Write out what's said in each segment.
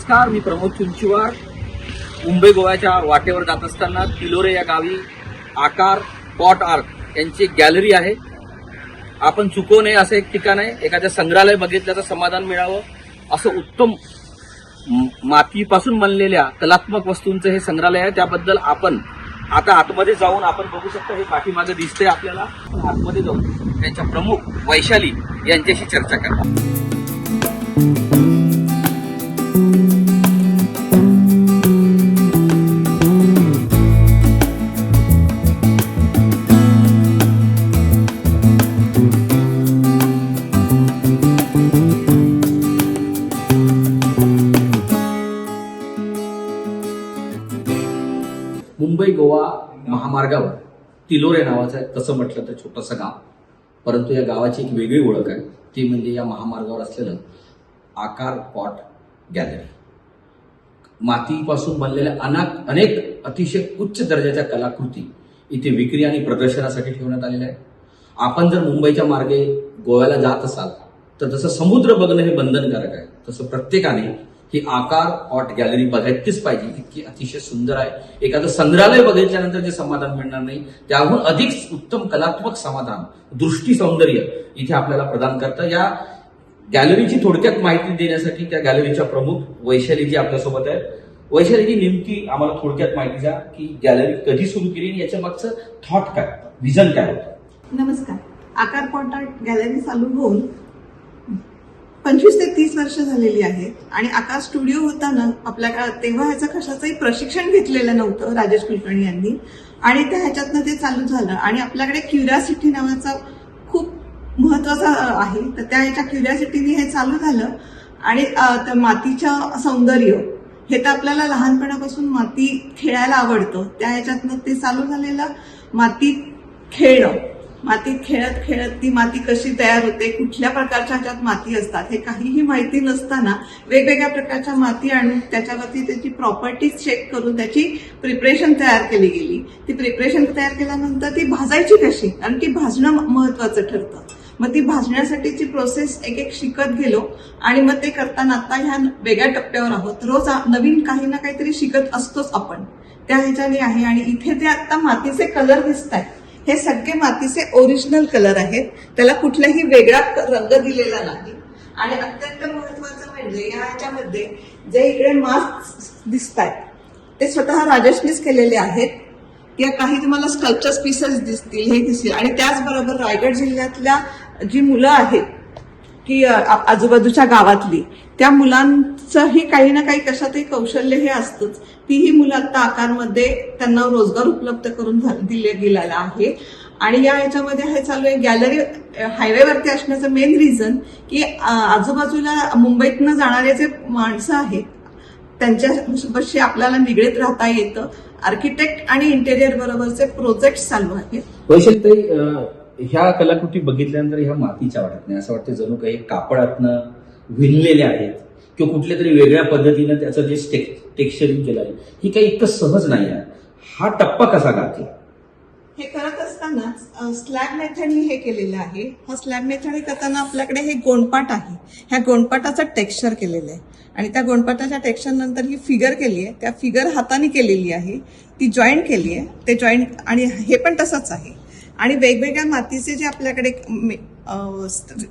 नमस्कार, मी प्रमोद चुंचीवार. मुंबई गोव्याच्या वाटेवर जात असताना तिलोरे या गावी आकार पॉट आर्ट यांची गॅलरी आहे. आपण चुकू नये असं एक ठिकाण आहे. एखाद्या संग्रहालय बघितल्याचं समाधान मिळावं असं उत्तम मातीपासून बनलेल्या कलात्मक वस्तूंचं हे संग्रहालय आहे. त्याबद्दल आपण आता आतमध्ये जाऊन आपण बघू शकतो. हे पाठीमागे दिसतंय आपल्याला. आतमध्ये जाऊन त्यांच्या प्रमुख वैशाली यांच्याशी चर्चा करा. मुंबई गोवा महामार्गावर तिलोरे नावाचं तसं म्हटलं तर छोटंसं गाव, परंतु या गावाची एक वेगळी ओळख आहे. ती म्हणजे या महामार्गावर असलेलं आकार पॉट गॅलरी. मातीपासून बनलेल्या अनेक अतिशय उच्च दर्जाच्या कलाकृती इथे विक्री आणि प्रदर्शनासाठी ठेवण्यात आलेल्या आहेत. आपण जर मुंबईच्या मार्गे गोव्याला जात असाल तर जसं समुद्र बघणं हे बंधनकारक आहे, तसं प्रत्येकाने ही आकार पॉट गॅलरी बघायचीच पाहिजे. इतकी अतिशय सुंदर आहे. एखादं संग्रहालय बघितल्यानंतर जे समाधान मिळणार नाही त्याहून अधिक उत्तम कलात्मक समाधान, दृष्टी सौंदर्य इथे आपल्याला प्रदान करतं. या गॅलरीची थोडक्यात माहिती देण्यासाठी त्या गॅलरीच्या प्रमुख वैशालीजी आपल्यासोबत आहेत. वैशालीजी, नेमकी आम्हाला थोडक्यात माहिती द्या की गॅलरी कधी सुरू केली आणि याच्या मागचं थॉट काय, विजन काय होतं? नमस्कार. आकार पॉट आर्ट गॅलरी चालू होऊन 25 ते 30 वर्ष झालेली आहेत. आणि आकार स्टुडिओ होता ना आपल्याकडे, तेव्हा ह्याचं कशाचंही प्रशिक्षण घेतलेलं नव्हतं राजेश कुलकर्णी यांनी, आणि त्या ह्याच्यातनं ते चालू झालं. आणि आपल्याकडे क्युरिओसिटी नावाचा खूप महत्वाचा आहे, तर त्या ह्याच्या क्युरिओसिटीने हे चालू झालं. आणि मातीचं सौंदर्य हे तर आपल्याला लहानपणापासून माती खेळायला आवडतं, त्या ह्याच्यातनं ते चालू झालेलं. मातीत खेळणं, मातीत खेळत खेळत ती माती कशी तयार होते, कुठल्या प्रकारच्या ह्याच्यात माती असतात हे काहीही माहिती नसताना वेगवेगळ्या प्रकारच्या माती आणून त्याच्यावरती त्याची प्रॉपर्टीज चेक करून त्याची प्रिपरेशन तयार केली गेली. ती प्रिपरेशन तयार केल्यानंतर ती भाजायची कशी, कारण की भाजणं महत्वाचं ठरतं. मग ती भाजण्यासाठीची प्रोसेस एक एक शिकत गेलो. आणि मग ते करताना आता ह्या वेगळ्या टप्प्यावर आहोत. रोज नवीन काही ना काहीतरी शिकत असतोच आपण, त्या ह्याच्याने आहे. आणि इथे ते आता मातीचे कलर दिसत आहेत, हे सगळे मातीचे ओरिजिनल कलर आहेत. त्याला कुठलाही वेगळा रंग दिलेला नाही. आणि अत्यंत महत्वाचं म्हणजे या ह्याच्यामध्ये जे इकडे मास्क दिसत आहेत ते स्वतः राजेशनीच केलेले आहेत. या काही तुम्हाला स्कल्पचर पीसेस दिसतील, हे दिसतील. आणि त्याचबरोबर रायगड जिल्ह्यातल्या जी मुलं आहेत की आजूबाजूच्या गावातली, त्या मुलांचंही काही ना काही कशातही कौशल्य हे असतंच. तीही मुलं आता आकारमध्ये त्यांना रोजगार उपलब्ध करून दिले गेलेला आहे. आणि या ह्याच्यामध्ये हे चालू आहे. गॅलरी हायवेवरती असण्याचं मेन रिझन की आजूबाजूला मुंबईतनं जाणारे जे माणसं आहेत त्यांच्याशी आपल्याला निगडीत राहता येतं. आर्किटेक्ट आणि इंटेरियर बरोबरचे प्रोजेक्ट चालू आहेत. वैशाली, ह्या कलाकृती बघितल्यानंतर ह्या मातीच्या वाटत नाही, असं वाटतं जणू काही कापडातनं विणलेल्या आहेत किंवा कुठल्या तरी वेगळ्या पद्धतीनं त्याचं जे टेक्स्चरिंग केलं आहे, ही काही इतकं सहज नाही आहे. हा टप्पा कसा गाठला? हे करत असताना स्लॅब मेथडनी हे केलेलं आहे. हा स्लॅब मेथड करताना आपल्याकडे हे गोंडपाट आहे, ह्या गोंडपाटाचं टेक्स्चर केलेलं आहे. आणि त्या गोंडपाटाच्या टेक्स्चर नंतर ही फिगर केली आहे. त्या फिगर हाताने केलेली आहे, ती जॉईंट केली आहे. ते जॉईंट आणि हे पण तसंच आहे. आणि वेगवेगळ्या मातीचे जे आपल्याकडे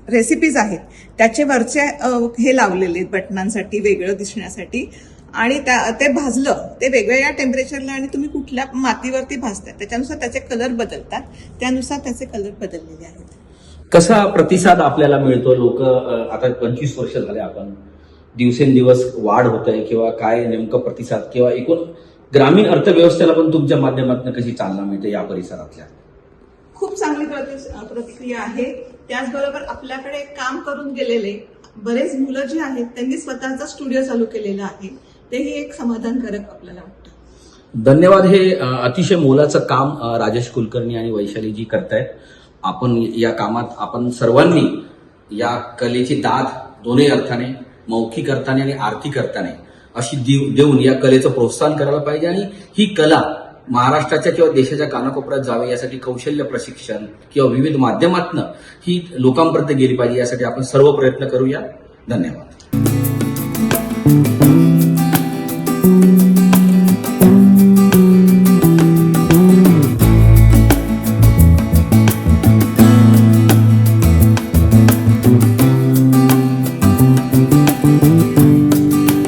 रेसिपीज आहेत त्याचे वरचे हे लावलेले बटनांसाठी, वेगळं दिसण्यासाठी. आणि ते भाजलं, ते वेगवेगळ्या टेम्परेचरला आणि तुम्ही कुठल्या मातीवरती भाजताय त्याच्यानुसार त्याचे कलर बदलतात, त्यानुसार त्याचे कलर बदललेले आहेत. कसा प्रतिसाद आपल्याला मिळतो? लोक आता 25 वर्ष झाले, आपण दिवसेंदिवस वाढ होत आहे किंवा काय नेमकं प्रतिसाद, किंवा एकूण ग्रामीण अर्थव्यवस्थेला पण तुमच्या माध्यमातून कशी चालना मिळते या परिसरातल्या? खूप चांगली प्रतिक्रिया आहे. त्याचबरोबर आपल्याकडे काम करून गेलेले बरेच मुलं जी आहेत त्यांनी स्वतःचा स्टुडिओ चालू केलेला आहे, तेही एक समाधानकारक आपल्याला वाटतं. धन्यवाद. हे अतिशय मोलाचं काम राजेश कुलकर्णी आणि वैशालीजी करतायत. आपण या कामात आपण सर्वांनी या कलेची दाद दोन्ही अर्थाने, मौखिक अर्थाने आणि आर्थिक अर्थाने अशी देऊन या कलेचं प्रोत्साहन करायला पाहिजे. आणि ही कला महाराष्ट्राच्या किंवा देशाच्या कानाकोपऱ्यात जावे यासाठी कौशल्य प्रशिक्षण किंवा विविध माध्यमातून ही लोकांपर्यंत गेली पाहिजे, यासाठी आपण सर्व प्रयत्न करूया. धन्यवाद.